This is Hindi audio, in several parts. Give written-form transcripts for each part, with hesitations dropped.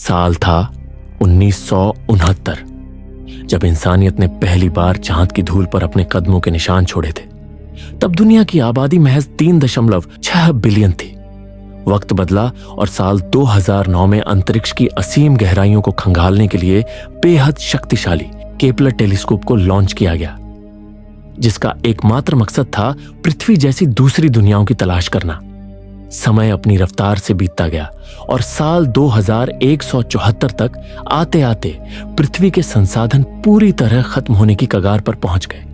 साल था 1969, जब इंसानियत ने पहली बार चांद की धूल पर अपने कदमों के निशान छोड़े थे। तब दुनिया की आबादी महज 3.6 बिलियन थी। वक्त बदला और साल 2009 में अंतरिक्ष की असीम गहराइयों को खंगालने के लिए बेहद शक्तिशाली केपलर टेलीस्कोप को लॉन्च किया गया, जिसका एकमात्र मकसद था पृथ्वी जैसी दूसरी दुनियाओं की तलाश करना। समय अपनी रफ्तार से बीतता गया और साल 2174 तक आते आते पृथ्वी के संसाधन पूरी तरह खत्म होने की कगार पर पहुंच गए।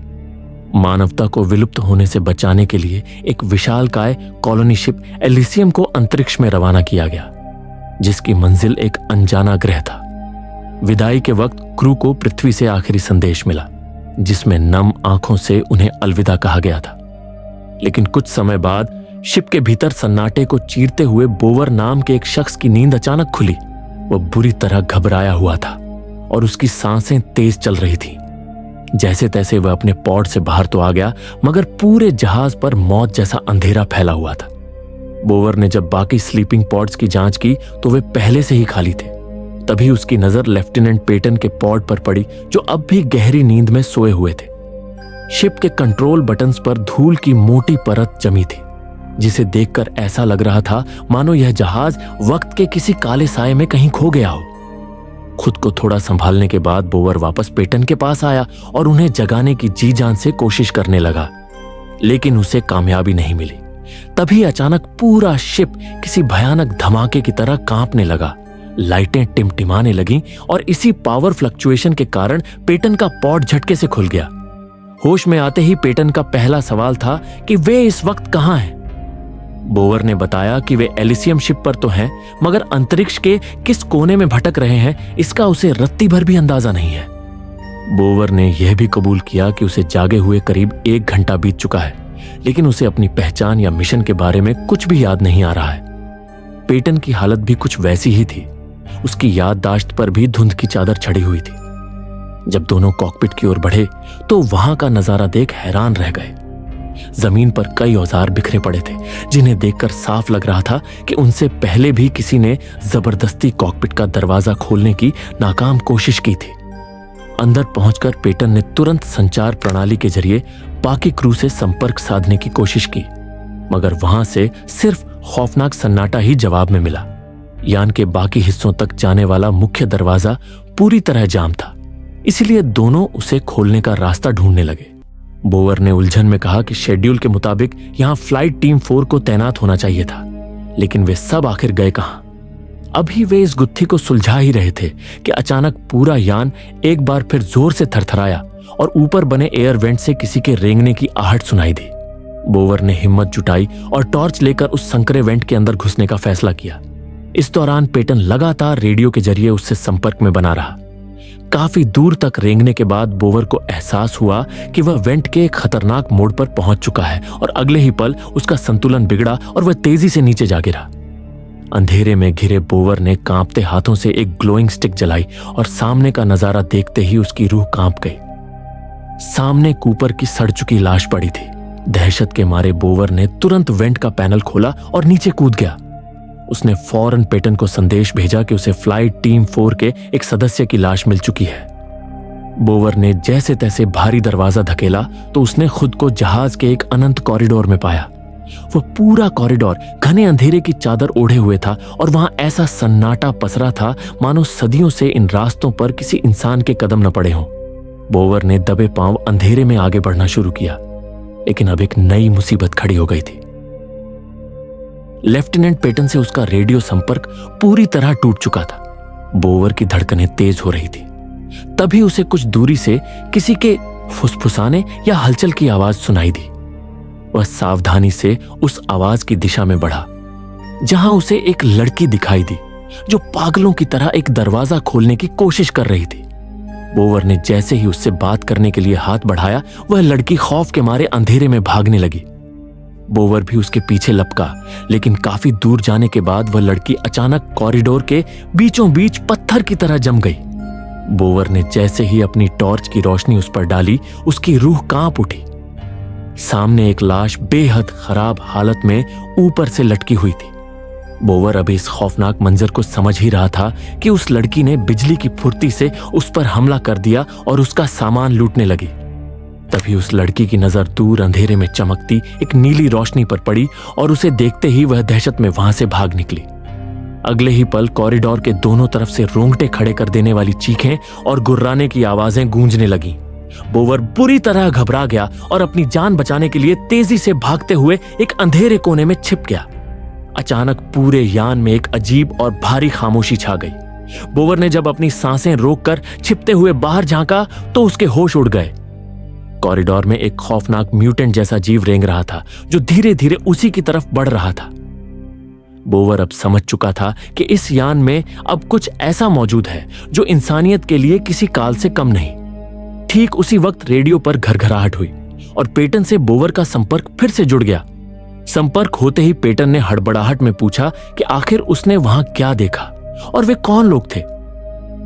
मानवता को विलुप्त होने से बचाने के लिए एक विशालकाय कॉलोनी शिप एलिसियम को अंतरिक्ष में रवाना किया गया, जिसकी मंजिल एक अनजाना ग्रह था। विदाई के वक्त क्रू को पृथ्वी से आखिरी संदेश मिला, जिसमें नम आंखों से उन्हें अलविदा कहा गया था। लेकिन कुछ समय बाद शिप के भीतर सन्नाटे को चीरते हुए बोवर नाम के एक शख्स की नींद अचानक खुली। वह बुरी तरह घबराया हुआ था और उसकी सांसें तेज चल रही थी। जैसे तैसे वह अपने पॉड से बाहर तो आ गया, मगर पूरे जहाज पर मौत जैसा अंधेरा फैला हुआ था। बोवर ने जब बाकी स्लीपिंग पॉड्स की जांच की तो वे पहले से ही खाली थे। तभी उसकी नजर लेफ्टिनेंट पेटन के पॉड पर पड़ी, जो अब भी गहरी नींद में सोए हुए थे। शिप के कंट्रोल बटन्स पर धूल की मोटी परत जमी थी, जिसे देखकर ऐसा लग रहा था मानो यह जहाज वक्त के किसी काले साए में कहीं खो गया हो। खुद को थोड़ा संभालने के बाद बोवर वापस पेटन के पास आया और उन्हें जगाने की जी जान से कोशिश करने लगा, लेकिन उसे कामयाबी नहीं मिली। तभी अचानक पूरा शिप किसी भयानक धमाके की तरह कांपने लगा। लाइटें टिमटिमाने लगीं और इसी पावर फ्लक्चुएशन के कारण पेटन का पॉड झटके से खुल गया। होश में आते ही पेटन का पहला सवाल था कि वे इस वक्त कहां हैं। बोवर ने बताया कि वे एलिसियम शिप पर तो हैं, मगर अंतरिक्ष के किस कोने में भटक रहे हैं इसका उसे रत्ती भर भी अंदाजा नहीं है। बोवर ने यह भी कबूल किया कि उसे जागे हुए करीब 1 घंटा बीत चुका है, लेकिन उसे अपनी पहचान या मिशन के बारे में कुछ भी याद नहीं आ रहा है। पेटन की हालत भी कुछ वैसी ही थी। उसकी याददाश्त पर भी धुंध की चादर छड़ी हुई थी। जब दोनों कॉकपिट की ओर बढ़े तो वहां का नजारा देख हैरान रह गए। जमीन पर कई औजार बिखरे पड़े थे, जिन्हें देखकर साफ लग रहा था कि उनसे पहले भी किसी ने जबरदस्ती कॉकपिट का दरवाजा खोलने की नाकाम कोशिश की थी। अंदर पहुंचकर पेटन ने तुरंत संचार प्रणाली के जरिए बाकी क्रू से संपर्क साधने की कोशिश की, मगर वहां से सिर्फ खौफनाक सन्नाटा ही जवाब में मिला। यान के बाकी हिस्सों तक जाने वाला मुख्य दरवाजा पूरी तरह जाम था, इसलिए दोनों उसे खोलने का रास्ता ढूंढने लगे। बोवर ने उलझन में कहा कि शेड्यूल के मुताबिक यहां फ्लाइट टीम 4 को तैनात होना चाहिए था, लेकिन वे सब आखिर गए कहां? अभी वे इस गुत्थी को सुलझा ही रहे थे कि अचानक पूरा यान एक बार फिर जोर से थरथराया और ऊपर बने एयर वेंट से किसी के रेंगने की आहट सुनाई दी। बोवर ने हिम्मत जुटाई और टॉर्च लेकर उस संकरे वेंट के अंदर घुसने का फैसला किया। इस दौरान पेटन लगातार रेडियो के जरिए उससे संपर्क में बना रहा। काफी दूर तक रेंगने के बाद बोवर को एहसास हुआ कि वह वेंट के एक खतरनाक मोड़ पर पहुंच चुका है और अगले ही पल उसका संतुलन बिगड़ा और वह तेजी से नीचे जा गिरा। अंधेरे में घिरे बोवर ने कांपते हाथों से एक ग्लोइंग स्टिक जलाई और सामने का नजारा देखते ही उसकी रूह कांप गई। सामने कूपर की सड़ चुकी लाश पड़ी थी। दहशत के मारे बोवर ने तुरंत वेंट का पैनल खोला और नीचे कूद गया। उसने फौरन पेटन को संदेश भेजा कि उसे फ्लाइट टीम 4 के एक सदस्य की लाश मिल चुकी है। बोवर ने जैसे तैसे भारी दरवाजा धकेला तो उसने खुद को जहाज के एक अनंत कॉरिडोर में पाया। वह पूरा कॉरिडोर घने अंधेरे की चादर ओढ़े हुए था और वहां ऐसा सन्नाटा पसरा था मानो सदियों से इन रास्तों पर किसी इंसान के कदम न पड़े हों। बोवर ने दबे पांव अंधेरे में आगे बढ़ना शुरू किया, लेकिन अब एक नई मुसीबत खड़ी हो गई थी। लेफ्टिनेंट पेटन से उसका रेडियो संपर्क पूरी तरह टूट चुका था। बोवर की धड़कनें तेज हो रही थी। तभी उसे कुछ दूरी से किसी के फुसफुसाने या हलचल की आवाज सुनाई दी। वह सावधानी से उस आवाज की दिशा में बढ़ा, जहां उसे एक लड़की दिखाई दी जो पागलों की तरह एक दरवाजा खोलने की कोशिश कर रही थी। बोवर ने जैसे ही उससे बात करने के लिए हाथ बढ़ाया, वह लड़की खौफ के मारे अंधेरे में भागने लगी। बोवर भी उसके पीछे लपका, लेकिन काफी दूर जाने के बाद वह लड़की अचानक कॉरिडोर के बीचों बीच पत्थर की तरह जम गई। बोवर ने जैसे ही अपनी टॉर्च की रोशनी उस पर डाली, उसकी रूह कांप उठी। सामने एक लाश बेहद खराब हालत में ऊपर से लटकी हुई थी। बोवर अभी इस खौफनाक मंजर को समझ ही रहा था कि उस लड़की ने बिजली की फुर्ती से उस पर हमला कर दिया और उसका सामान लूटने लगी। तभी उस लड़की की नजर दूर अंधेरे में चमकती एक नीली रोशनी पर पड़ी और उसे देखते ही वह दहशत में वहां से भाग निकली। अगले ही पल कॉरिडोर के दोनों तरफ से रोंगटे खड़े कर देने वाली चीखें और गुर्राने की आवाजें गूंजने लगीं। बोवर बुरी तरह घबरा गया और अपनी जान बचाने के लिए तेजी से भागते हुए एक अंधेरे कोने में छिप गया। अचानक पूरे यान में एक अजीब और भारी खामोशी छा गई। बोवर ने जब अपनी सांसें रोककर छिपते हुए बाहर झांका तो उसके होश उड़ गए। कॉरिडोर में एक खौफनाक म्यूटेंट जैसा जीव रेंग रहा था जो धीरे धीरे उसी की तरफ बढ़ रहा था। बोवर अब समझ चुका था कि इस यान में अब कुछ ऐसा मौजूद है जो इंसानियत के लिए किसी काल से कम नहीं। ठीक उसी वक्त रेडियो पर घरघराहट हुई और पेटन से बोवर का संपर्क फिर से जुड़ गया। संपर्क होते ही पेटन ने हड़बड़ाहट में पूछा कि आखिर उसने वहां क्या देखा और वे कौन लोग थे।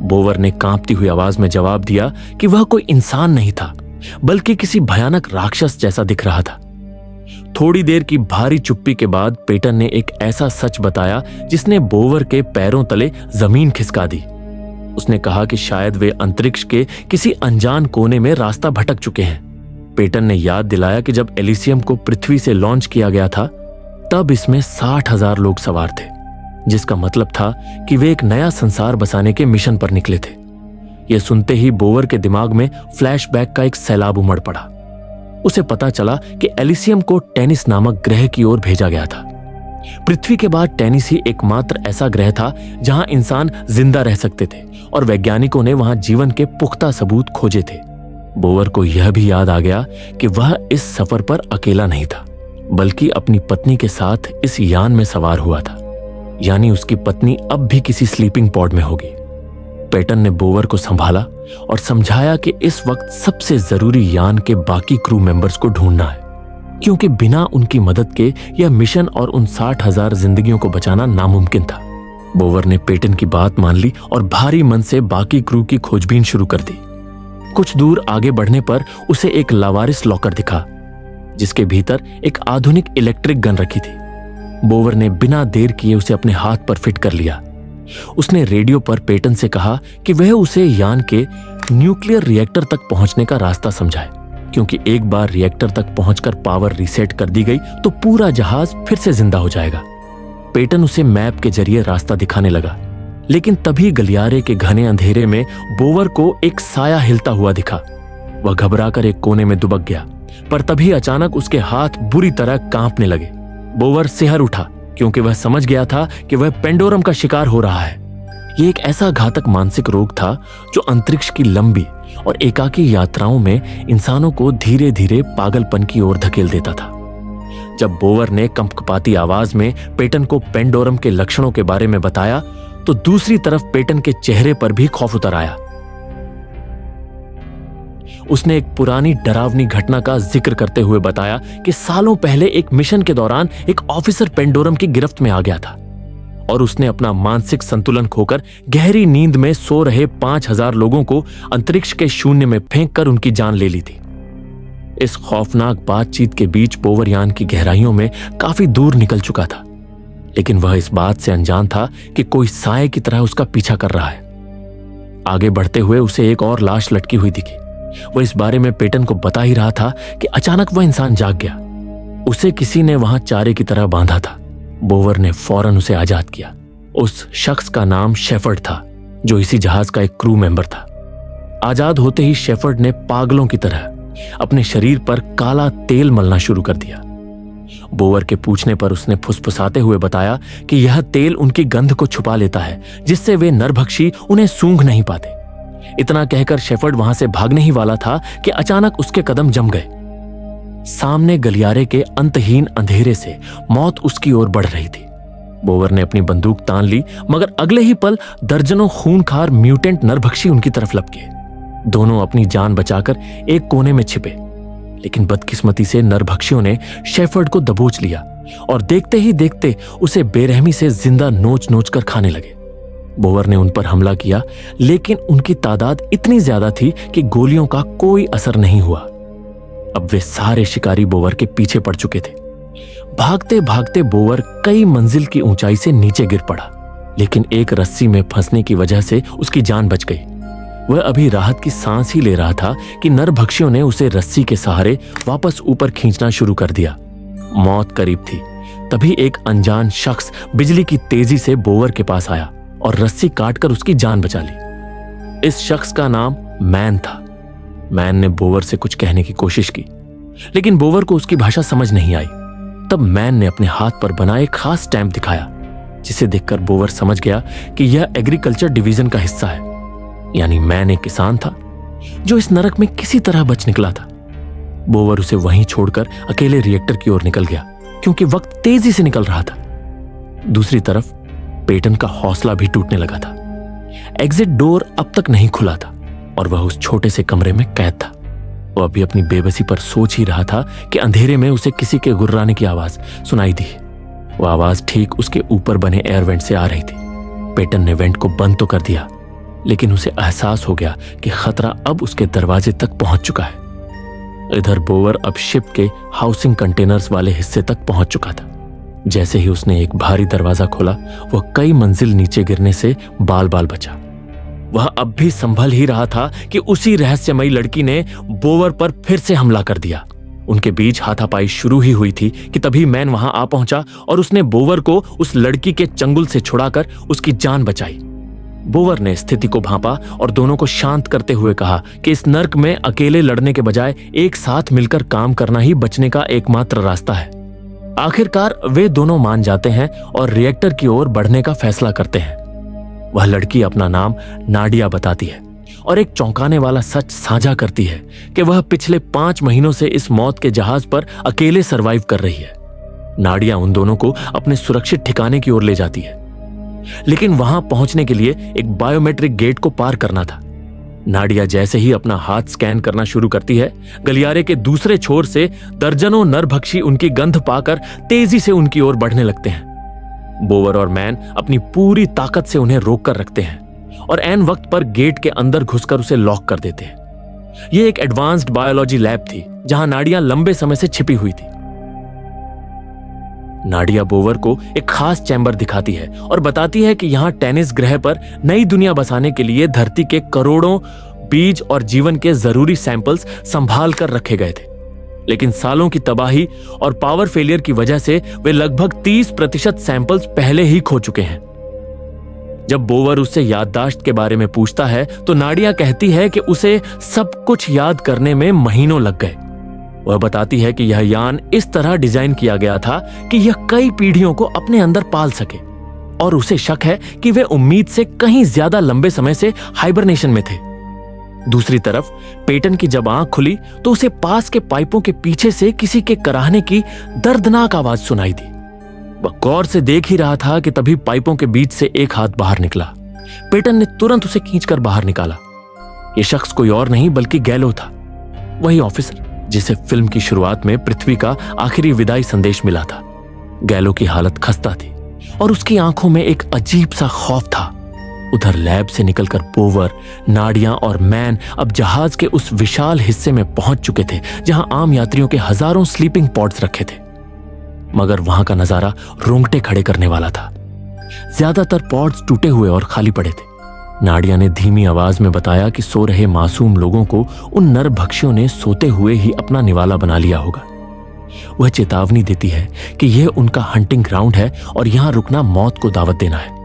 बोवर ने कांपती हुई आवाज में जवाब दिया कि वह कोई इंसान नहीं था बल्कि किसी भयानक राक्षस जैसा दिख रहा था। थोड़ी देर की भारी चुप्पी के बाद पेटन ने एक ऐसा सच बताया जिसने बोवर के पैरों तले जमीन खिसका दी। उसने कहा कि शायद वे अंतरिक्ष के किसी अनजान कोने में रास्ता भटक चुके हैं। पेटन ने याद दिलाया कि जब एलिसियम को पृथ्वी से लॉन्च किया गया था तब इसमें 60,000 लोग सवार थे, जिसका मतलब था कि वे एक नया संसार बसाने के मिशन पर निकले थे। यह सुनते ही बोवर के दिमाग में फ्लैशबैक का एक सैलाब उमड़ पड़ा। उसे पता चला कि एलिसियम को टेनिस नामक ग्रह की ओर भेजा गया था। पृथ्वी के बाद टेनिस ही एकमात्र ऐसा ग्रह था जहां इंसान जिंदा रह सकते थे और वैज्ञानिकों ने वहां जीवन के पुख्ता सबूत खोजे थे। बोवर को यह भी याद आ गया कि वह इस सफर पर अकेला नहीं था बल्कि अपनी पत्नी के साथ इस यान में सवार हुआ था, यानी उसकी पत्नी अब भी किसी स्लीपिंग पॉड में होगी। पेटन ने बोवर को संभाला और समझाया कि इस वक्त सबसे जरूरी यान के बाकी क्रू मेंबर्स को ढूंढना है, क्योंकि बिना उनकी मदद के यह मिशन और उन 60,000 जिंदगियों को बचाना नामुमकिन था। बोवर ने पेटन की बात मान ली और भारी मन से बाकी क्रू की खोजबीन शुरू कर दी। कुछ दूर आगे बढ़ने पर उसे एक लावारिस लॉकर दिखा जिसके भीतर एक आधुनिक इलेक्ट्रिक गन रखी थी। बोवर ने बिना देर किए उसे अपने हाथ पर फिट कर लिया। उसने रेडियो पर पेटन से कहा कि वह उसे यान के न्यूक्लियर रिएक्टर तक पहुंचने का रास्ता समझाए, क्योंकि एक बार रिएक्टर तक पहुंचकर पावर रीसेट कर दी गई तो पूरा जहाज फिर से जिंदा हो जाएगा। पेटन उसे मैप के जरिए रास्ता दिखाने लगा, लेकिन तभी गलियारे के घने अंधेरे में बोवर को एक साया हिलता हुआ दिखा। वह घबराकर एक कोने में दुबक गया, पर तभी अचानक उसके हाथ बुरी तरह कांपने लगे। बोवर सिहर उठा क्योंकि वह समझ गया था कि वह पेंडोरम का शिकार हो रहा है। यह एक ऐसा घातक मानसिक रोग था जो अंतरिक्ष की लंबी और एकाकी यात्राओं में इंसानों को धीरे धीरे पागलपन की ओर धकेल देता था। जब बोवर ने कंपकपाती आवाज में पेटन को पेंडोरम के लक्षणों के बारे में बताया तो दूसरी तरफ पेटन के चेहरे पर भी खौफ उतर आया। उसने एक पुरानी डरावनी घटना का जिक्र करते हुए बताया कि सालों पहले एक मिशन के दौरान एक ऑफिसर पेंडोरम की गिरफ्त में आ गया था और उसने अपना मानसिक संतुलन खोकर गहरी नींद में सो रहे 5,000 लोगों को अंतरिक्ष के शून्य में फेंककर उनकी जान ले ली थी। इस खौफनाक बातचीत के बीच बोवर यान की गहराइयों में काफी दूर निकल चुका था, लेकिन वह इस बात से अनजान था कि कोई साए की तरह उसका पीछा कर रहा है। आगे बढ़ते हुए उसे एक और लाश लटकी हुई दिखी। वह इस बारे में पेटन को बता ही रहा था कि अचानक वह इंसान जाग गया। उसे किसी ने वहां चारे की तरह बांधा था। बोवर ने फौरन उसे आजाद किया। उस शख्स का नाम शेफर्ड था, जो इसी जहाज का एक क्रू मेंबर था। आजाद होते ही शेफर्ड ने पागलों की तरह अपने शरीर पर काला तेल मलना शुरू कर दिया। बोवर के पूछने पर उसने फुसफुसाते हुए बताया कि यह तेल उनकी गंध को छुपा लेता है, जिससे वे नरभक्षी उन्हें सूंघ नहीं पाते। इतना कहकर शेफर्ड वहां से भागने ही वाला था कि अचानक उसके कदम जम गए। सामने गलियारे के अंतहीन अंधेरे से मौत उसकी ओर बढ़ रही थी। बोवर ने अपनी बंदूक तान ली, मगर अगले ही पल दर्जनों खूनखार म्यूटेंट नरभक्षी उनकी तरफ लपके। दोनों अपनी जान बचाकर एक कोने में छिपे, लेकिन बदकिस्मती से नरभक्षियों ने शेफर्ड को दबोच लिया और देखते ही देखते उसे बेरहमी से जिंदा नोच नोच कर खाने लगे। बोवर ने उन पर हमला किया, लेकिन उनकी तादाद इतनी ज्यादा थी कि गोलियों का कोई असर नहीं हुआ। अब वे सारे शिकारी बोवर के पीछे पड़ चुके थे। भागते भागते बोवर कई मंजिल की ऊंचाई से नीचे गिर पड़ा, लेकिन एक रस्सी में फंसने की वजह से उसकी जान बच गई। वह अभी राहत की सांस ही ले रहा था कि नरभक्षियों ने उसे रस्सी के सहारे वापस ऊपर खींचना शुरू कर दिया। मौत करीब थी। तभी एक अनजान शख्स बिजली की तेजी से बोवर के पास आया और रस्सी काटकर उसकी जान बचा ली। इस शख्स का नाम मैन था। मैन ने बोवर से कुछ कहने की कोशिश की, लेकिन बोवर को उसकी भाषा समझ नहीं आई। तब मैन ने अपने हाथ पर बना एक खास स्टैंप दिखाया, जिसे देखकर बोवर समझ गया कि यह एग्रीकल्चर डिवीजन का हिस्सा है। यानी मैन एक किसान था जो इस नरक में किसी तरह बच निकला था। बोवर उसे वहीं छोड़कर अकेले रिएक्टर की ओर निकल गया, क्योंकि वक्त तेजी से निकल रहा था। दूसरी तरफ पेटन का हौसला भी टूटने लगा था। एग्जिट डोर अब तक नहीं खुला था और वह उस छोटे से कमरे में कैद था। वह अभी अपनी बेबसी पर सोच ही रहा था कि अंधेरे में उसे किसी के गुर्राने की आवाज सुनाई दी। वह आवाज ठीक उसके ऊपर बने एयर वेंट से आ रही थी। पेटन ने वेंट को बंद तो कर दिया, लेकिन उसे एहसास हो गया कि खतरा अब उसके दरवाजे तक पहुंच चुका है। इधर बोवर अब शिप के हाउसिंग कंटेनर्स वाले हिस्से तक पहुंच चुका था। जैसे ही उसने एक भारी दरवाजा खोला, वह कई मंजिल नीचे गिरने से बाल बाल बचा। वह अब भी संभल ही रहा था कि उसी रहस्यमयी लड़की ने बोवर पर फिर से हमला कर दिया। उनके बीच हाथापाई शुरू ही हुई थी कि तभी मैन वहां आ पहुंचा और उसने बोवर को उस लड़की के चंगुल से छुड़ाकर उसकी जान बचाई। बोवर ने स्थिति को भांपा और दोनों को शांत करते हुए कहा कि इस नर्क में अकेले लड़ने के बजाय एक साथ मिलकर काम करना ही बचने का एकमात्र रास्ता है। आखिरकार वे दोनों मान जाते हैं और रिएक्टर की ओर बढ़ने का फैसला करते हैं। वह लड़की अपना नाम नाडिया बताती है और एक चौंकाने वाला सच साझा करती है कि वह पिछले 5 महीनों से इस मौत के जहाज पर अकेले सरवाइव कर रही है। नाडिया उन दोनों को अपने सुरक्षित ठिकाने की ओर ले जाती है, लेकिन वहां पहुंचने के लिए एक बायोमेट्रिक गेट को पार करना था। नाडिया जैसे ही अपना हाथ स्कैन करना शुरू करती है, गलियारे के दूसरे छोर से दर्जनों नरभक्षी उनकी गंध पाकर तेजी से उनकी ओर बढ़ने लगते हैं। बोवर और मैन अपनी पूरी ताकत से उन्हें रोक कर रखते हैं और ऐन वक्त पर गेट के अंदर घुसकर उसे लॉक कर देते हैं। यह एक एडवांस्ड बायोलॉजी लैब थी जहां नाडिया लंबे समय से छिपी हुई थी। नाडिया बोवर को एक खास चैम्बर दिखाती है और बताती है कि यहां टेनिस ग्रह पर नई दुनिया बसाने के लिए धरती के करोड़ों बीज और जीवन के जरूरी सैंपल्स संभाल कर रखे गए थे, लेकिन सालों की तबाही और पावर फेलियर की वजह से वे लगभग 30% सैंपल्स पहले ही खो चुके हैं। जब बोवर उससे याददाश्त के बारे में पूछता है तो नाडिया कहती है कि उसे सब कुछ याद करने में महीनों लग गए। वह बताती है कि यह यान इस तरह डिजाइन किया गया था कि यह कई पीढ़ियों को अपने अंदर पाल सके, और उसे शक है कि वे उम्मीद से कहीं ज्यादा लंबे समय से हाइबरनेशन में थे। दूसरी तरफ पेटन की जब आंख खुली तो उसे पास के पाइपों के पीछे से किसी के कराहने की दर्दनाक आवाज सुनाई दी। वह गौर से देख ही रहा था कि तभी पाइपों के बीच से एक हाथ बाहर निकला। पेटन ने तुरंत उसे खींचकर बाहर निकाला। यह शख्स कोई और नहीं बल्कि गैलो था, वही ऑफिसर जिसे फिल्म की शुरुआत में पृथ्वी का आखिरी विदाई संदेश मिला था। गैलो की हालत खस्ता थी और उसकी आंखों में एक अजीब सा खौफ था। उधर लैब से निकलकर बोवर, नाडिया और मैन अब जहाज के उस विशाल हिस्से में पहुंच चुके थे जहां आम यात्रियों के हजारों स्लीपिंग पॉड्स रखे थे। मगर वहां का नजारा रोंगटे खड़े करने वाला था। ज्यादातर पॉड्स टूटे हुए और खाली पड़े थे। नाडिया ने धीमी आवाज में बताया कि सो रहे मासूम लोगों को उन नरभक्षियों ने सोते हुए ही अपना निवाला बना लिया होगा। वह चेतावनी देती है कि यह उनका हंटिंग ग्राउंड है और यहां रुकना मौत को दावत देना है।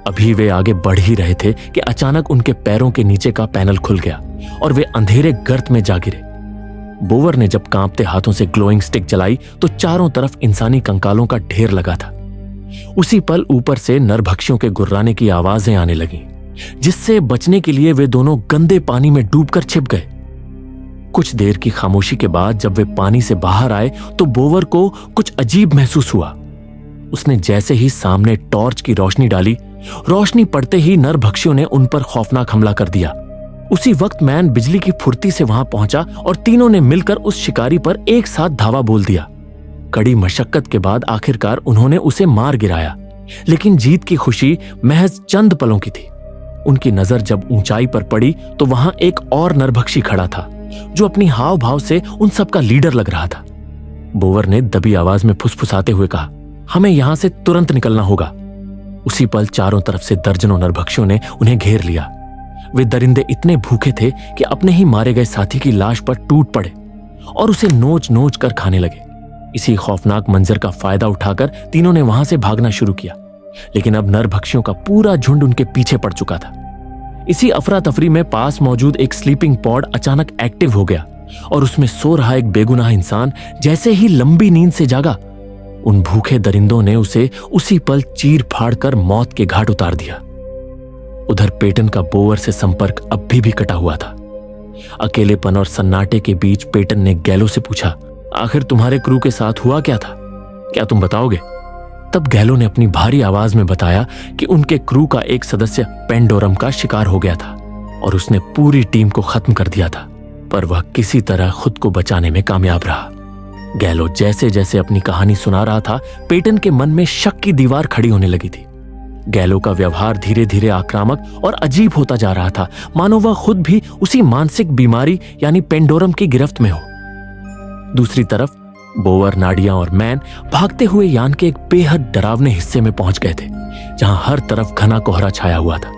अभी वे आगे बढ़ ही रहे थे कि अचानक उनके पैरों के नीचे का पैनल खुल गया और वे अंधेरे गर्त में जा गिरे। बोवर ने जब कांपते हाथों से ग्लोइंग स्टिक जलाई तो चारों तरफ इंसानी कंकालों का ढेर लगा था। उसी पल ऊपर से नरभक्षियों के गुर्राने की आवाजें आने लगीं, जिससे बचने के लिए वे दोनों गंदे पानी में डूबकर छिप गए। कुछ देर की खामोशी के बाद जब वे पानी से बाहर आए तो बोवर को कुछ अजीब महसूस हुआ। उसने जैसे ही सामने टॉर्च की रोशनी डाली, रोशनी पड़ते ही नरभक्षियों ने उन पर खौफनाक हमला कर दिया। उसी वक्त मैन बिजली की फुर्ती से वहां पहुंचा और तीनों ने मिलकर उस शिकारी पर एक साथ धावा बोल दिया। कड़ी मशक्कत के बाद आखिरकार उन्होंने उसे मार गिराया, लेकिन जीत की खुशी महज चंद पलों की थी। उनकी नजर जब ऊंचाई पर पड़ी तो वहां एक और नरभक्षी खड़ा था जो अपनी हाव भाव से उन सबका लीडर लग रहा था। बोवर ने दबी आवाज में फुसफुसाते हुए कहा, हमें यहां से तुरंत निकलना होगा। उसी पल चारों तरफ से दर्जनों नरभक्षियों ने उन्हें घेर लिया। वे दरिंदे इतने भूखे थे कि अपने ही मारे गए साथी की लाश पर टूट पड़े और उसे नोच नोच कर खाने लगे। इसी खौफनाक मंजर का फायदा उठाकर तीनों ने वहां से भागना शुरू किया, लेकिन अब नरभक्षियों का पूरा झुंड उनके पीछे पड़ चुका था। इसी अफरा तफरी में पास मौजूद एक स्लीपिंग पॉड अचानक एक्टिव हो गया और उसमें सो रहा एक बेगुनाह इंसान जैसे ही लंबी नींद से जागा, उन भूखे दरिंदों ने उसे उसी पल चीर फाड़ कर मौत के घाट उतार दिया। उधर पेटन का बोवर से संपर्क अब भी कटा हुआ था। अकेलेपन और सन्नाटे के बीच पेटन ने गैलो से पूछा, आखिर तुम्हारे क्रू के साथ हुआ क्या था? क्या तुम बताओगे? तब गैलो ने अपनी भारी आवाज में बताया कि उनके क्रू का एक सदस्य पेंडोरम का शिकार हो गया था और उसने पूरी टीम को खत्म कर दिया था, पर वह किसी तरह खुद को बचाने में कामयाब रहा। गैलो जैसे जैसे अपनी कहानी सुना रहा था, पेटन के मन में शक की दीवार खड़ी होने लगी थी। गैलो का व्यवहार धीरे धीरे आक्रामक और अजीब होता जा रहा था, मानो वह खुद भी उसी मानसिक बीमारी यानी पेंडोरम की गिरफ्त में हो। दूसरी तरफ बोवर, नाडिया और मैन भागते हुए यान के एक बेहद डरावने हिस्से में पहुंच गए थे, जहां हर तरफ घना कोहरा छाया हुआ था।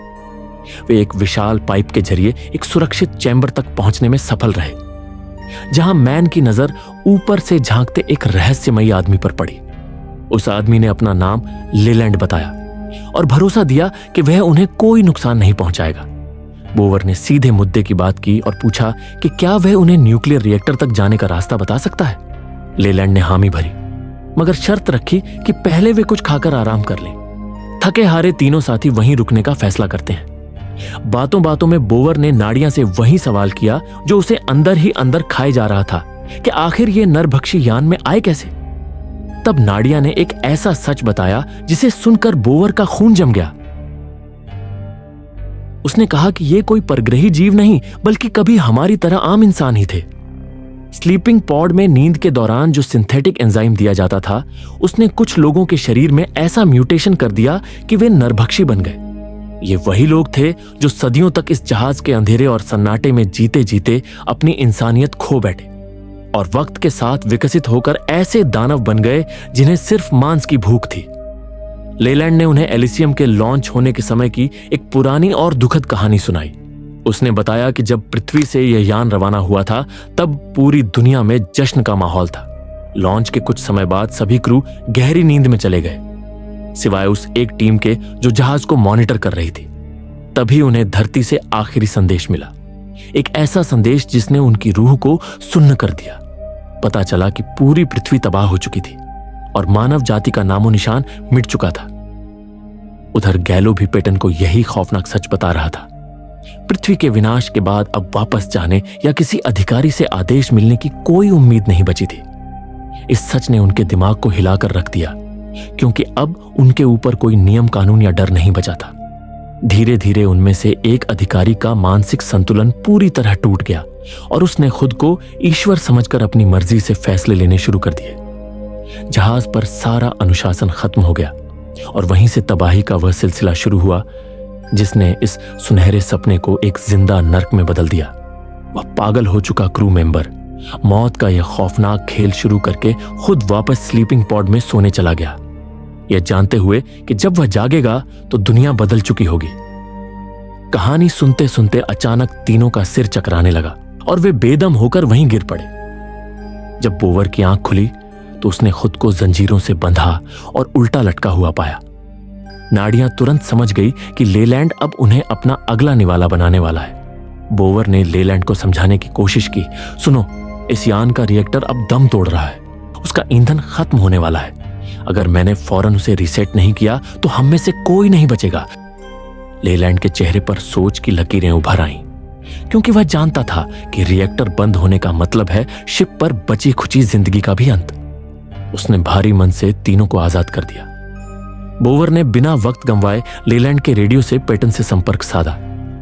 वे एक विशाल पाइप के जरिए एक सुरक्षित चैम्बर तक पहुंचने में सफल रहे, जहां मैन की नजर ऊपर से झांकते एक रहस्यमयी आदमी पर पड़ी। उस आदमी ने अपना नाम लेलैंड बताया और भरोसा दिया कि वह उन्हें कोई नुकसान नहीं पहुंचाएगा। बोवर ने सीधे मुद्दे की बात की और पूछा कि क्या वह उन्हें न्यूक्लियर रिएक्टर तक जाने का रास्ता बता सकता है। लेलैंड ने हामी भरी, मगर शर्त रखी कि पहले वे कुछ खाकर आराम कर लें। थके हारे तीनों साथी वहीं रुकने का फैसला करते हैं। बातों बातों में बोवर ने नाडिया से वही सवाल किया जो उसे अंदर ही अंदर खाए जा रहा था कि आखिर ये नरभक्षी यान में आए कैसे। तब नाडिया ने एक ऐसा सच बताया जिसे सुनकर बोवर का खून जम गया। उसने कहा कि ये कोई परग्रही जीव नहीं, बल्कि कभी हमारी तरह आम इंसान ही थे। स्लीपिंग पॉड में नींद के दौरान जो सिंथेटिक एंजाइम दिया जाता था, उसने कुछ लोगों के शरीर में ऐसा म्यूटेशन कर दिया कि वे नरभक्षी बन गए। ये वही लोग थे जो सदियों तक इस जहाज के अंधेरे और सन्नाटे में जीते जीते अपनी इंसानियत खो बैठे और वक्त के साथ विकसित होकर ऐसे दानव बन गए जिन्हें सिर्फ मांस की भूख थी। लेलैंड ने उन्हें एलिसियम के लॉन्च होने के समय की एक पुरानी और दुखद कहानी सुनाई। उसने बताया कि जब पृथ्वी से यह यान रवाना हुआ था, तब पूरी दुनिया में जश्न का माहौल था। लॉन्च के कुछ समय बाद सभी क्रू गहरी नींद में चले गए, सिवाय उस एक टीम के जो जहाज को मॉनिटर कर रही थी। तभी उन्हें धरती से आखिरी संदेश मिला, एक ऐसा संदेश जिसने उनकी रूह को सुन्न कर दिया। पता चला कि पूरी पृथ्वी तबाह हो चुकी थी और मानव जाति का नामो निशान मिट चुका था। उधर गैलो भी पेटन को यही खौफनाक सच बता रहा था। पृथ्वी के विनाश के बाद अब वापस जाने या किसी अधिकारी से आदेश मिलने की कोई उम्मीद नहीं बची थी। इस सच ने उनके दिमाग को हिलाकर रख दिया, क्योंकि अब उनके ऊपर कोई नियम कानून या डर नहीं बचा था। धीरे धीरे उनमें से एक अधिकारी का मानसिक संतुलन पूरी तरह टूट गया और उसने खुद को ईश्वर समझकर अपनी मर्जी से फैसले लेने शुरू कर दिए। जहाज पर सारा अनुशासन खत्म हो गया और वहीं से तबाही का वह सिलसिला शुरू हुआ जिसने इस सुनहरे सपने को एक जिंदा नर्क में बदल दिया। वह पागल हो चुका क्रू मेंबर मौत का यह खौफनाक खेल शुरू करके खुद वापस स्लीपिंग पॉड में सोने चला गया, यह जानते हुए कि जब वह जागेगा तो दुनिया बदल चुकी होगी। कहानी सुनते सुनते अचानक तीनों का सिर चकराने लगा और वे बेदम होकर वहीं गिर पड़े। जब बोवर की आंख खुली तो उसने खुद को जंजीरों से बंधा और उल्टा लटका हुआ पाया। नाडिया तुरंत समझ गई कि लेलैंड अब उन्हें अपना अगला निवाला बनाने वाला है। बोवर ने लेलैंड को समझाने की कोशिश की, सुनो, इस यान का रिएक्टर अब दम तोड़ रहा है, उसका ईंधन खत्म होने वाला है। अगर मैंने फौरन उसे रीसेट नहीं किया तो हम में से कोई नहीं बचेगा। लेलैंड के चेहरे पर सोच की लकीरें उभर आईं, क्योंकि वह जानता था कि रिएक्टर बंद होने का मतलब है शिप पर बची खुची जिंदगी का भी अंत। उसने भारी मन से तीनों को आजाद कर दिया। बोवर ने बिना वक्त गंवाए लेलैंड के रेडियो से पेटन से संपर्क साधा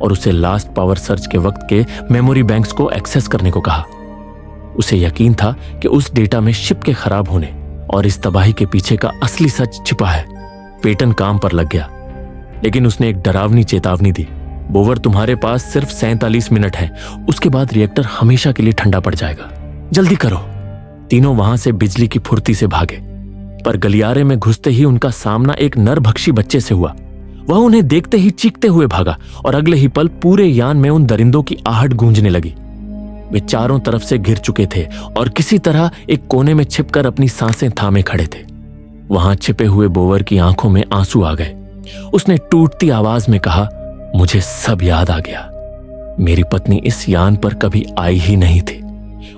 और उसे लास्ट पावर सर्च के वक्त के मेमोरी बैंक्स को एक्सेस करने को कहा। उसे यकीन था कि उस डेटा में शिप के खराब होने और इस तबाही के पीछे का असली सच छिपा है। पेटन काम पर लग गया, लेकिन उसने एक डरावनी चेतावनी दी, बोवर तुम्हारे पास सिर्फ 47 मिनट है, उसके बाद रिएक्टर हमेशा के लिए ठंडा पड़ जाएगा, जल्दी करो। तीनों वहां से बिजली की फुर्ती से भागे, पर गलियारे में घुसते ही उनका सामना एक नरभक्षी बच्चे से हुआ। वह उन्हें देखते ही चीखते हुए भागा और अगले ही पल पूरे यान में उन दरिंदों की आहट गूंजने लगी। वे चारों तरफ से घिर चुके थे और किसी तरह एक कोने में छिपकर अपनी सांसें थामे खड़े थे। वहां छिपे हुए बोवर की आंखों में आंसू आ गए। उसने टूटती आवाज में कहा, मुझे सब याद आ गया। मेरी पत्नी इस यान पर कभी आई ही नहीं थी।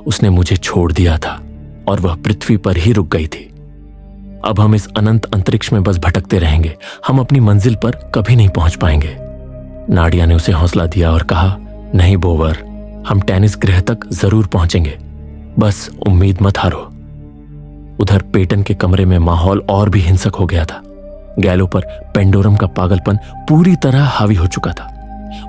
उसने मुझे छोड़ दिया था और वह पृथ्वी पर ही रुक गई थी। अब हम इस अनंत अंतरिक्ष में बस भटकते रहेंगे, हम अपनी मंजिल पर कभी नहीं पहुंच पाएंगे। नाडिया ने उसे हौसला दिया और कहा, नहीं बोवर, हम टेनिस गृह तक जरूर पहुंचेंगे, बस उम्मीद मत हारो। उधर पेटन के कमरे में माहौल और भी हिंसक हो गया था। गैलो पर पेंडोरम का पागलपन पूरी तरह हावी हो चुका था।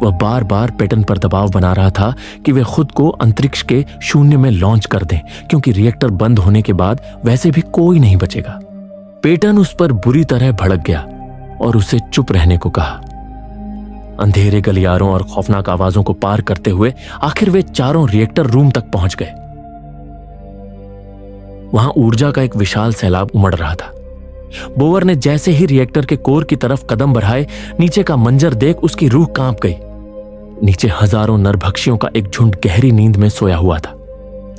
वह बार बार पेटन पर दबाव बना रहा था कि वे खुद को अंतरिक्ष के शून्य में लॉन्च कर दें, क्योंकि रिएक्टर बंद होने के बाद वैसे भी कोई नहीं बचेगा। पेटन उस पर बुरी तरह भड़क गया और उसे चुप रहने को कहा। अंधेरे गलियारों और खौफनाक आवाजों को पार करते हुए आखिर वे चारों रिएक्टर रूम तक पहुंच गए। वहां ऊर्जा का एक विशाल सैलाब उमड़ रहा था। बोवर ने जैसे ही रिएक्टर के कोर की तरफ कदम बढ़ाए, नीचे का मंजर देख उसकी रूह कांप गई। नीचे हजारों नरभक्षियों का एक झुंड गहरी नींद में सोया हुआ था।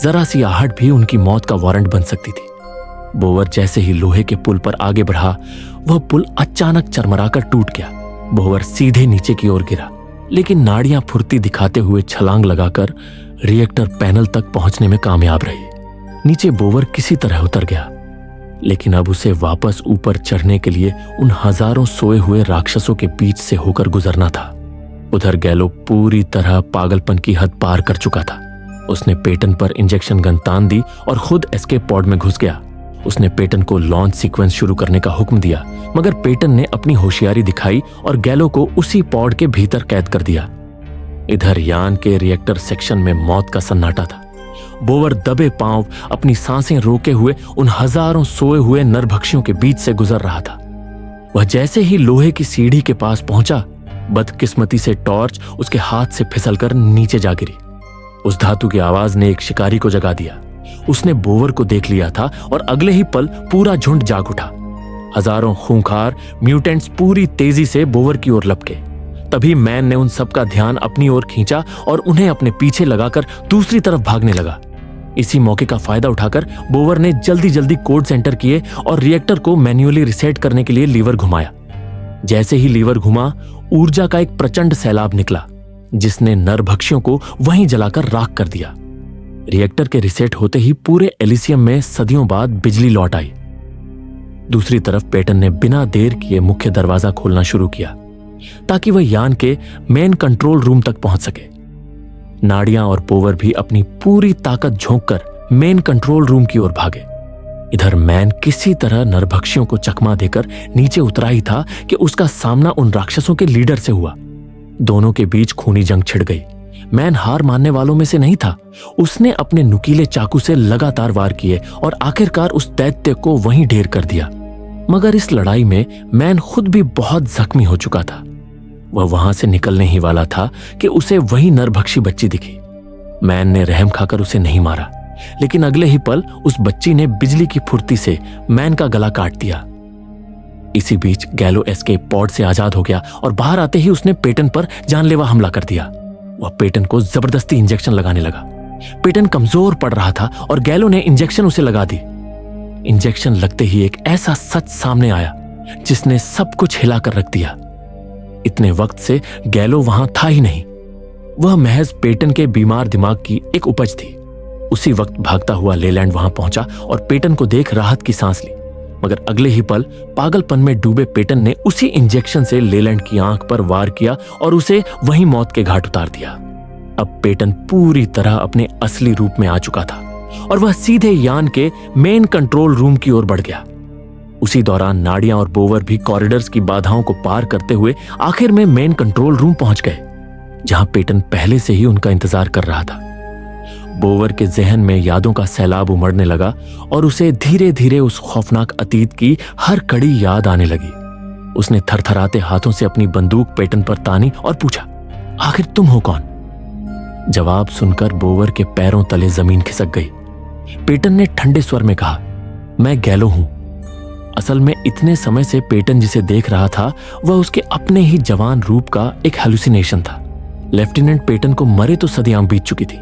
जरा सी आहट भी उनकी मौत का वारंट बन सकती थी। बोवर जैसे ही लोहे के पुल पर आगे बढ़ा, वह पुल अचानक चरमराकर टूट गया। बोवर सीधे नीचे की ओर गिरा, लेकिन नाड़ियां फुर्ती दिखाते हुए छलांग लगाकर रिएक्टर पैनल तक पहुंचने में कामयाब रही। नीचे बोवर किसी तरह उतर गया, लेकिन अब उसे वापस ऊपर चढ़ने के लिए उन हजारों सोए हुए राक्षसों के बीच से होकर गुजरना था। उधर गैलो पूरी तरह पागलपन की हद पार कर चुका था। उसने पेटन पर इंजेक्शन गन तान दी और खुद एस्केप पॉड में घुस गया। उसने पेटन को लॉन्च सीक्वेंस शुरू करने का हुक्म दिया, मगर पेटन ने अपनी होशियारी दिखाई और गैलो को उसी पॉड के भीतर कैद कर दिया। इधर यान के रिएक्टर सेक्शन में मौत का सन्नाटा था। बोवर दबे पांव अपनी सांसें रोके हुए उन हजारों सोए हुए नरभक्षियों के बीच से गुजर रहा था। वह जैसे ही लोहे की सीढ़ी के पास पहुंचा, बदकिस्मती से टॉर्च उसके हाथ से फिसलकर नीचे जा गिरी। उस धातु की आवाज ने एक शिकारी को जगा दिया। उसने बोवर को देख लिया था और अगले ही पल पूरा झुंड जाग उठा। हजारों खूंखार म्यूटेंट्स पूरी तेजी से बोवर की ओर लपके। तभी मैन ने उन सबका ध्यान अपनी ओर खींचा और उन्हें अपने पीछे लगाकर दूसरी तरफ भागने लगा। इसी मौके का फायदा उठाकर बोवर ने जल्दी जल्दी कोड सेंटर किए और रिएक्टर को मैन्युअली रिसेट करने के लिए लीवर घुमाया। जैसे ही लीवर घुमा, ऊर्जा का एक प्रचंड सैलाब निकला, जिसने नरभक्षियों को वहीं जलाकर राख कर दिया। रिएक्टर के रिसेट होते ही पूरे एलिसियम में सदियों बाद बिजली लौट आई। दूसरी तरफ पेटन ने बिना देर किए मुख्य दरवाजा खोलना शुरू किया, ताकि वह यान के मेन कंट्रोल रूम तक पहुंच सके। नाड़ियां और बोवर भी अपनी पूरी ताकत झोंककर मेन कंट्रोल रूम की ओर भागे। इधर मैन किसी तरह नरभक्षियों को चकमा देकर नीचे उतरा ही था कि उसका सामना उन राक्षसों के लीडर से हुआ। दोनों के बीच खूनी जंग छिड़ गई। मैन हार मानने वालों में से नहीं था। उसने अपने नुकीले चाकू से लगातार वार किए और आखिरकार उस दैत्य को वहीं ढेर कर दिया। मगर इस लड़ाई में मैन खुद भी बहुत जख्मी हो चुका था। वह वहां से निकलने ही वाला था कि उसे वही नरभक्षी बच्ची दिखी। मैन ने रहम खाकर उसे नहीं मारा, लेकिन अगले ही पल उस बच्ची ने बिजली की फुर्ती से मैन का गला काट दिया। इसी बीच गैलो एस्केप पॉड से आजाद हो गया और बाहर आते ही उसने पेटन पर जानलेवा हमला कर दिया। वह पेटन को जबरदस्ती इंजेक्शन लगाने लगा। पेटन कमजोर पड़ रहा था और गैलो ने इंजेक्शन उसे लगा दी। इंजेक्शन लगते ही एक ऐसा सच सामने आया जिसने सब कुछ हिलाकर रख दिया। इतने वक्त से गैलो वहां था ही नहीं। वह महज पेटन के बीमार दिमाग की एक उपज थी। उसी वक्त भागता हुआ लेलैंड वहां पहुंचा और पेटन को देख राहत की सांस ली, मगर अगले ही पल पागलपन में डूबे पेटन ने उसी इंजेक्शन से लेलैंड की आंख पर वार किया और उसे वहीं मौत के घाट उतार दिया। अब पेटन पूरी तरह अपने असली रूप में आ चुका था और वह सीधे यान के मेन कंट्रोल रूम की ओर बढ़ गया। उसी दौरान नाड़ियां और बोवर भी कॉरिडोर्स की बाधाओं को पार करते हुए आखिर में मेन कंट्रोल रूम पहुंच गए, जहां पेटन पहले से ही उनका इंतजार कर रहा था। बोवर के जहन में यादों का सैलाब उमड़ने लगा और उसे धीरे धीरे उस खौफनाक अतीत की हर कड़ी याद आने लगी। उसने थरथराते हाथों से अपनी बंदूक पेटन पर तानी और पूछा, आखिर तुम हो कौन? जवाब सुनकर बोवर के पैरों तले जमीन खिसक गई। पेटन ने ठंडे स्वर में कहा, मैं गैलो हूं। असल में इतने समय से पेटन जिसे देख रहा था वह उसके अपने ही जवान रूप का एक हेलुसिनेशन था। लेफ्टिनेंट पेटन को मरे तो सदियां बीत चुकी थी।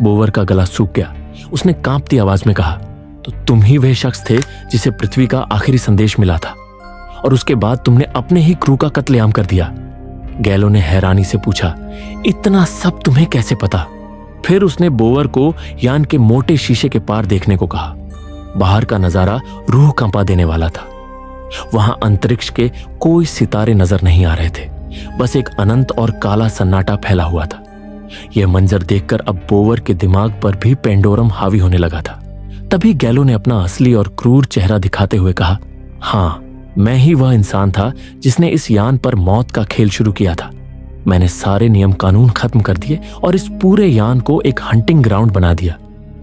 बोवर का गला सूख गया। उसने कांपती आवाज में कहा, तो तुम ही वह शख्स थे जिसे पृथ्वी का आखिरी संदेश मिला था और उसके बाद तुमने अपने ही क्रू का कत्लेआम कर दिया। गैलो ने हैरानी से पूछा, इतना सब तुम्हें कैसे पता? फिर उसने बोवर को यान के मोटे शीशे के पार देखने को कहा। बाहर का नजारा रूह कंपा देने वाला था। वहां अंतरिक्ष के कोई सितारे नजर नहीं आ रहे थे, बस एक अनंत और काला सन्नाटा फैला हुआ था। यह मंजर देखकर अब बोवर के दिमाग पर भी पेंडोरम हावी होने लगा था। तभी गैलो ने अपना असली और क्रूर चेहरा दिखाते हुए कहा, हाँ, मैं ही वह इंसान था जिसने इस यान पर मौत का खेल शुरू किया था। मैंने सारे नियम कानून खत्म कर दिए और इस पूरे यान को एक हंटिंग ग्राउंड बना दिया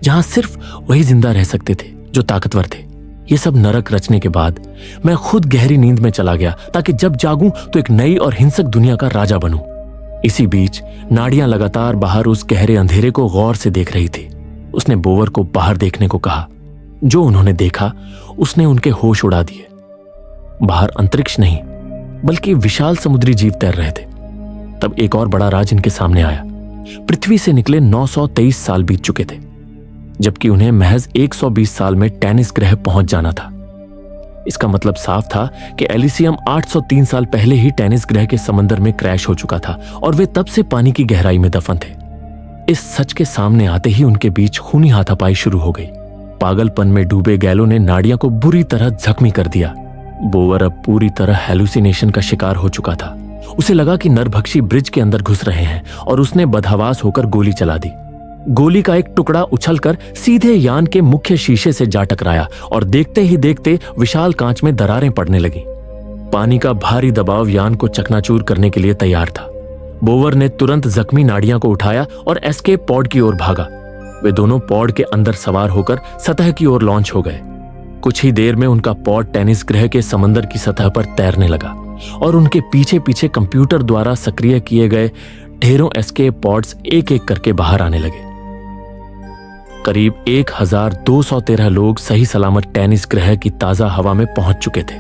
जहां सिर्फ वही जिंदा रह सकते थे जो ताकतवर थे। ये सब नरक रचने के बाद मैं खुद गहरी नींद में चला गया ताकि जब जागूं तो एक नई और हिंसक दुनिया का राजा बनूं। इसी बीच नाड़ियां लगातार बाहर उस गहरे अंधेरे को गौर से देख रही थी। उसने बोवर को बाहर देखने को कहा। जो उन्होंने देखा उसने उनके होश उड़ा दिए। बाहर अंतरिक्ष नहीं बल्कि विशाल समुद्री जीव तैर रहे थे। तब एक और बड़ा राज इनके सामने आया। पृथ्वी से निकले 923 साल बीत चुके थे, जबकि उन्हें महज 120 साल में टेनिस ग्रह पहुंच जाना था। इसका मतलब साफ था कि एलिसियम 803 साल पहले ही टेनिस ग्रह के समंदर में क्रैश हो चुका था और वे तब से पानी की गहराई में दफन थे। इस सच के सामने आते ही उनके बीच खूनी हाथापाई शुरू हो गई। पागलपन में डूबे गैलो ने नाड़ियां को बुरी तरह जख्मी कर दिया। बोवर अब पूरी तरह हेलुसिनेशन का शिकार हो चुका था। उसे लगा कि नरभक्षी ब्रिज के अंदर घुस रहे हैं और उसने बदहवास होकर गोली चला दी। गोली का एक टुकड़ा उछलकर सीधे यान के मुख्य शीशे से जा टकराया और देखते ही देखते विशाल कांच में दरारें पड़ने लगी। पानी का भारी दबाव यान को चकनाचूर करने के लिए तैयार था। बोवर ने तुरंत जख्मी नाड़ियां को उठाया और एस्केप पॉड की ओर भागा। वे दोनों पॉड के अंदर सवार होकर सतह की ओर लॉन्च हो गए। कुछ ही देर में उनका पॉड टेनिस ग्रह के समंदर की सतह पर तैरने लगा और उनके पीछे पीछे कंप्यूटर द्वारा सक्रिय किए गए ढेरों एस्केप पॉड्स एक एक करके बाहर आने लगे। करीब 1213 लोग सही सलामत टेनिस ग्रह की ताजा हवा में पहुंच चुके थे।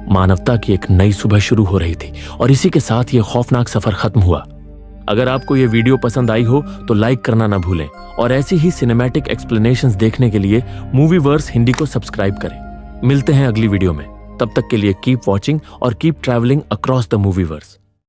मानवता की एक नई सुबह शुरू हो रही थी और इसी के साथ यह खौफनाक सफर खत्म हुआ। अगर आपको यह वीडियो पसंद आई हो तो लाइक करना ना भूलें और ऐसी ही सिनेमैटिक एक्सप्लेनेशंस देखने के लिए मूवीवर्स हिंदी को सब्सक्राइब करें। मिलते हैं अगली वीडियो में। तब तक के लिए कीप वॉचिंग और कीप ट्रैवलिंग अक्रॉस द मूवीवर्स।